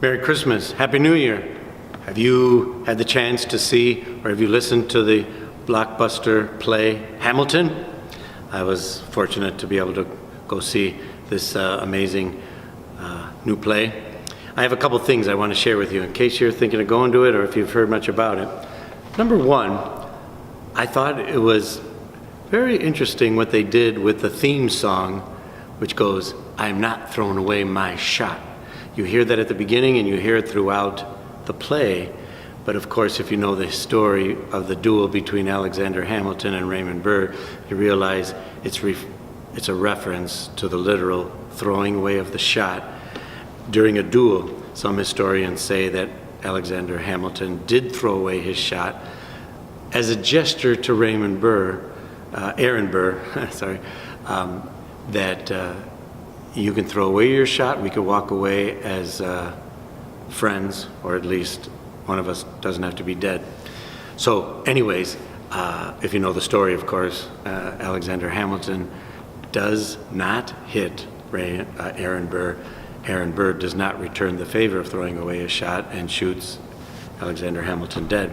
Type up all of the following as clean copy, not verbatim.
Merry Christmas, Happy New Year. Have you had the chance to see or have you listened to the blockbuster play Hamilton? I was fortunate to be able to go see this amazing new play. I have a couple things I want to share with you in case you're thinking of going to it or if you've heard much about it. Number one, I thought it was very interesting what they did with the theme song, which goes, "I'm not throwing away my shot." You hear that at the beginning and you hear it throughout the play. But of course, if you know the story of the duel between Alexander Hamilton and Raymond Burr, you realize it's a reference to the literal throwing away of the shot. During a duel, some historians say that Alexander Hamilton did throw away his shot as a gesture to Aaron Burr, that you can throw away your shot, we could walk away as friends, or at least one of us doesn't have to be dead. So anyways, if you know the story, of course, Alexander Hamilton does not hit Aaron Burr. Aaron Burr does not return the favor of throwing away his shot and shoots Alexander Hamilton dead.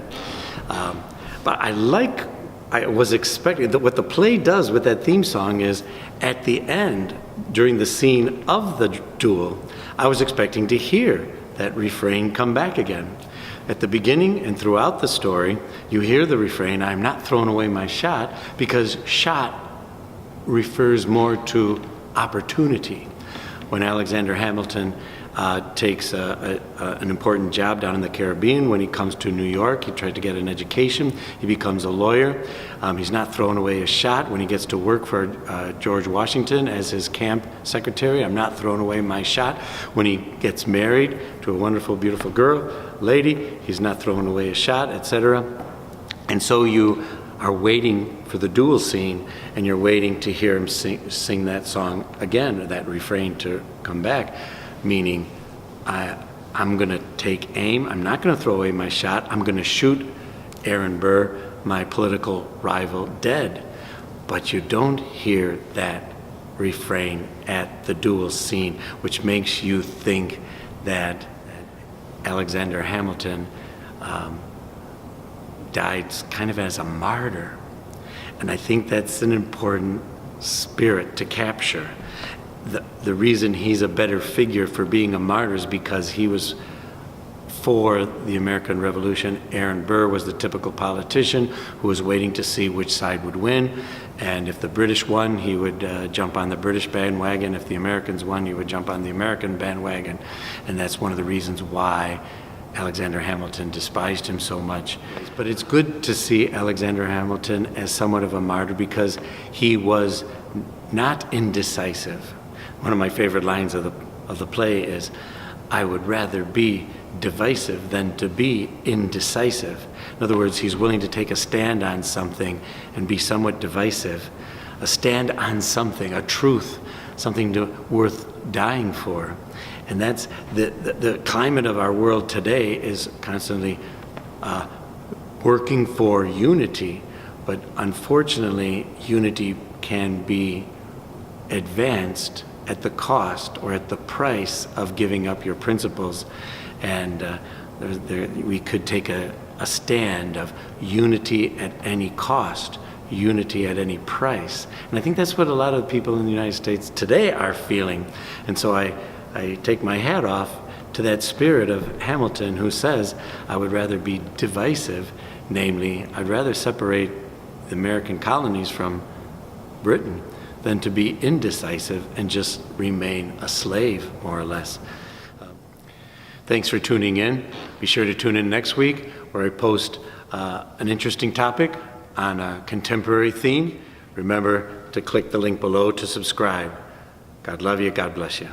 But I was expecting that what the play does with that theme song is at the end, during the scene of the duel, I was expecting to hear that refrain come back again. At the beginning and throughout the story, you hear the refrain, "I'm not throwing away my shot," because shot refers more to opportunity. When Alexander Hamilton takes an important job down in the Caribbean, when he comes to New York, he tried to get an education, he becomes a lawyer. He's not throwing away his shot. When he gets to work for George Washington as his camp secretary, "I'm not throwing away my shot." When he gets married to a wonderful, beautiful lady, he's not throwing away his shot, etc. And so you are waiting for the duel scene, and you're waiting to hear him sing that song again, or that refrain to come back, meaning I'm going to take aim, I'm not going to throw away my shot, I'm going to shoot Aaron Burr, my political rival, dead. But you don't hear that refrain at the duel scene, which makes you think that Alexander Hamilton died kind of as a martyr. And I think that's an important spirit to capture. The reason he's a better figure for being a martyr is because he was for the American Revolution. Aaron Burr was the typical politician who was waiting to see which side would win. And if the British won, he would jump on the British bandwagon. If the Americans won, he would jump on the American bandwagon. And that's one of the reasons why Alexander Hamilton despised him so much. But it's good to see Alexander Hamilton as somewhat of a martyr because he was not indecisive. One of my favorite lines of the play is, "I would rather be divisive than to be indecisive." In other words, he's willing to take a stand on something and be somewhat divisive. A stand on something, a truth, something worth dying for. And that's the climate of our world today is constantly working for unity, but unfortunately, unity can be advanced at the cost or at the price of giving up your principles. And we could take a stand of unity at any cost, unity at any price. And I think that's what a lot of people in the United States today are feeling. And so I take my hat off to that spirit of Hamilton who says, "I would rather be divisive," namely, I'd rather separate the American colonies from Britain than to be indecisive and just remain a slave, more or less. Thanks for tuning in. Be sure to tune in next week where I post an interesting topic on a contemporary theme. Remember to click the link below to subscribe. God love you. God bless you.